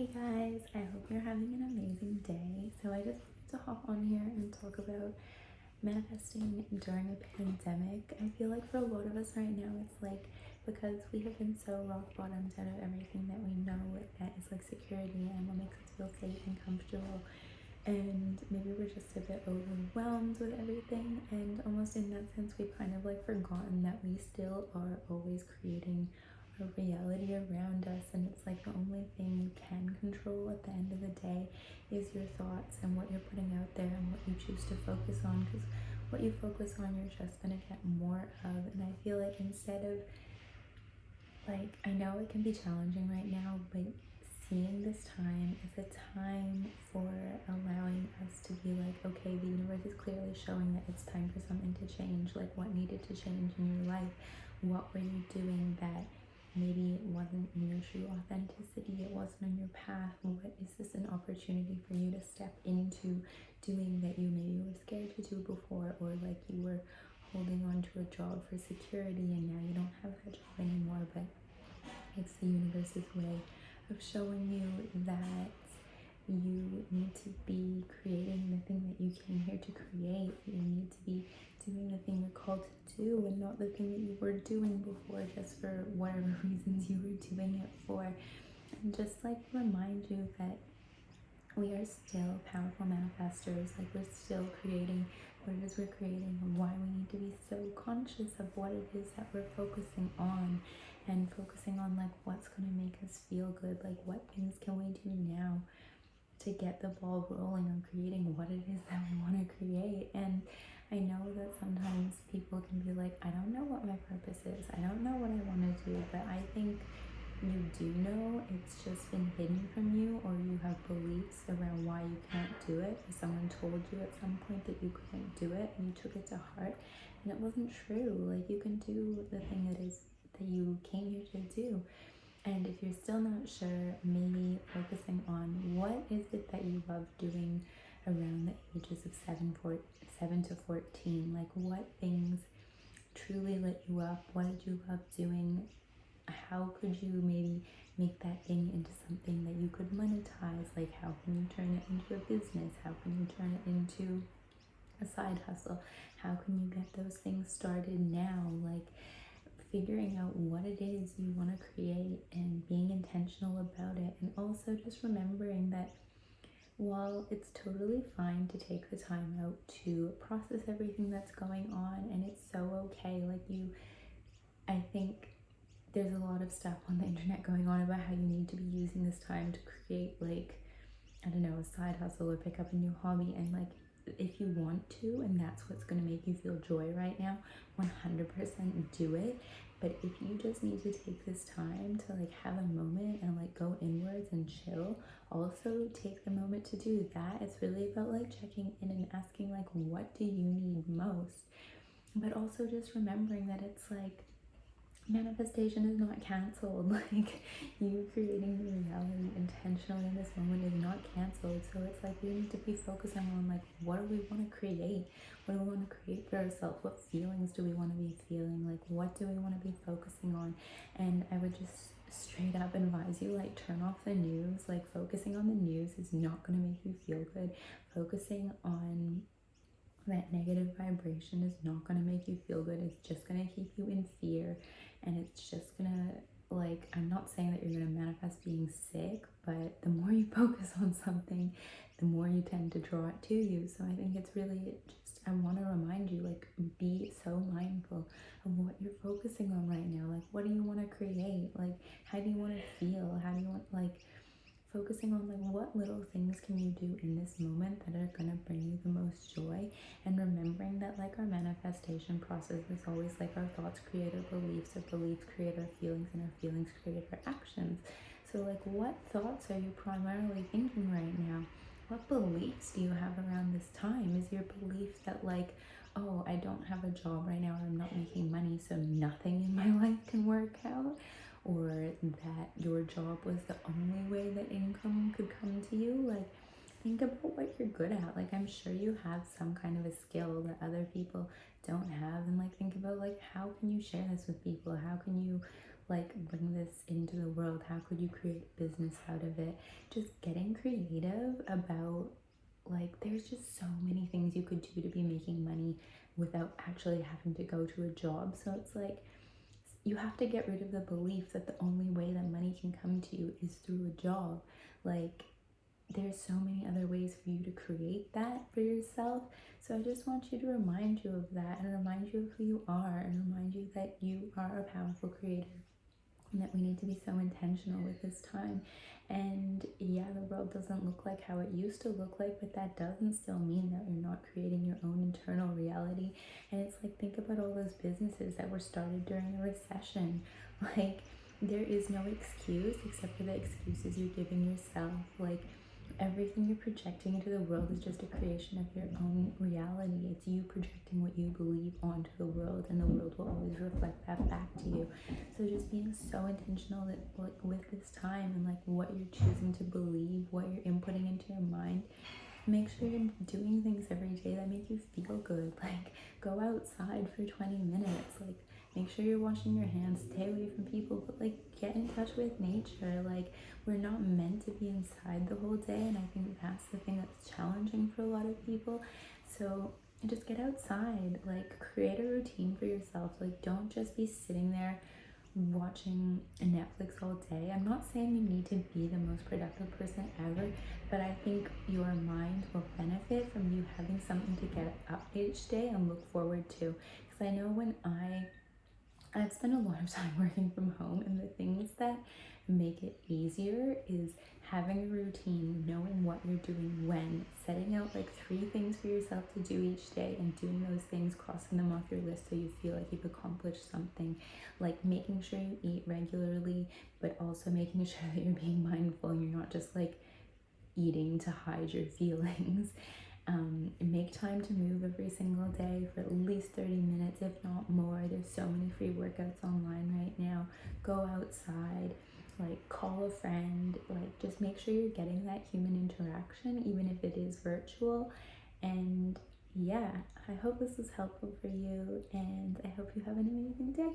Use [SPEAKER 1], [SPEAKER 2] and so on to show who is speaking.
[SPEAKER 1] Hey guys, I hope you're having an amazing day. So I just wanted to hop on here and talk about manifesting during a pandemic. I feel like for a lot of us right now, it's like because we have been so rock bottomed out of everything that we know that is like security and what makes us feel safe and comfortable. And maybe we're just a bit overwhelmed with everything. And almost in that sense, we've kind of like forgotten that we still are always creating a reality around us. And it's like the only thing you can control at the end of the day is your thoughts and what you're putting out there and what you choose to focus on. Because what you focus on, you're just going to get more of. And I feel like instead of like, I know it can be challenging right now, but seeing this time as a time for allowing us to be like, okay, the universe is clearly showing that it's time for something to change. Like, what needed to change in your life? What were you doing that maybe it wasn't in your true authenticity? It wasn't on your path. What is this an opportunity for you to step into doing that you maybe were scared to do before, or like you were holding on to a job for security and now you don't have that job anymore? But it's the universe's way of showing you that you need to be creating the thing that you came here to create. You need to be doing the thing you're called to do and not the thing that you were doing before just for whatever reasons you were doing it for. And just like remind you that we are still powerful manifestors. Like, we're still creating what it is we're creating, and why we need to be so conscious of what it is that we're focusing on, and focusing on like what's going to make us feel good. Like, what things can we do now to get the ball rolling on creating what it is that we want to create. And I know that sometimes people can be like, I don't know what my purpose is, I don't know what I want to do, but I think you do know. It's just been hidden from you, or you have beliefs around why you can't do it, or someone told you at some point that you couldn't do it and you took it to heart and it wasn't true. Like, you can do the thing that is that you came here to do. And if you're still not sure, maybe focusing on what is it that you love doing around the ages of 7 to 14. Like, what things truly lit you up? What did you love doing? How could you maybe make that thing into something that you could monetize? Like, how can you turn it into a business? How can you turn it into a side hustle? How can you get those things started now? Like, figuring out what it is you want to create and being intentional about it. And also just remembering that while it's totally fine to take the time out to process everything that's going on, and it's so okay, like, I think there's a lot of stuff on the internet going on about how you need to be using this time to create, like, I don't know, a side hustle or pick up a new hobby. And like, if you want to and that's what's going to make you feel joy right now, 100% do it. But if you just need to take this time to like have a moment and like go inwards and chill, also take the moment to do that. It's really about like checking in and asking like, what do you need most? But also just remembering that it's like, manifestation is not canceled. Like, you creating the reality intentionally in this moment is not canceled. So it's like we need to be focusing on like, what do we want to create? What do we want to create for ourselves? What feelings do we want to be feeling? Like, what do we want to be focusing on? And I would just straight up advise you, like, turn off the news. Like, focusing on the news is not going to make you feel good. Focusing on that negative vibration is not going to make you feel good. It's just going to keep you in fear, and it's just going to, like, I'm not saying that you're going to manifest being sick, but the more you focus on something, the more you tend to draw it to you. So I think it's really just, I want to remind you, like, be so mindful of what you're focusing on right now. Like, what do you want to create? Like, how do you want to feel? How do you want, like, focusing on like, what little things can you do in this moment that are going to bring you the most joy. And remembering that like our manifestation process is always like, our thoughts create our beliefs create our feelings, and our feelings create our actions. So like, what thoughts are you primarily thinking right now? What beliefs do you have around this time? Is your belief that like, oh, I don't have a job right now, or I'm not making money, so nothing in my life can work out? Or that your job was the only way that income could come to you? Like, think about what you're good at. Like, I'm sure you have some kind of a skill that other people don't have. And like, think about like, how can you share this with people? How can you like bring this into the world? How could you create business out of it? Just getting creative about, like, there's just so many things you could do to be making money without actually having to go to a job. So it's like you have to get rid of the belief that the only way that money can come to you is through a job. Like, there's so many other ways for you to create that for yourself. So I just want you to remind you of that, and remind you of who you are, and remind you that you are a powerful creator, and that we need to be so intentional with this time. And yeah, the world doesn't look like how it used to look like, but that doesn't still mean that you're not creating your own internal reality. And it's like, think about all those businesses that were started during a recession. Like, there is no excuse except for the excuses you're giving yourself. Like, everything you're projecting into the world is just a creation of your own reality. It's you projecting what you believe onto the world, and the world will always reflect that back to you. So just being so intentional that, like, with this time, and like what you're choosing to believe, what you're inputting into your mind. Make sure you're doing things every day that make you feel good. Like, go outside for 20 minutes. Like, make sure you're washing your hands. Stay away from people, but like, get in touch with nature. Like, we're not meant to be inside the whole day, and I think that's the thing that's challenging for a lot of people. So just get outside. Like, create a routine for yourself. Like, don't just be sitting there watching Netflix all day. I'm not saying you need to be the most productive person ever, but I think your mind will benefit from you having something to get up each day and look forward to. Because I know when I've spent a lot of time working from home, and the things that make it easier is having a routine, knowing what you're doing when, setting out like 3 things for yourself to do each day, and doing those things, crossing them off your list so you feel like you've accomplished something. Like, making sure you eat regularly, but also making sure that you're being mindful and you're not just like eating to hide your feelings. Make time to move every single day for at least 30 minutes, if not more. There's so many free workouts online right now. Go outside, like, call a friend, like, just make sure you're getting that human interaction, even if it is virtual. And yeah, I hope this was helpful for you, and I hope you have an amazing day.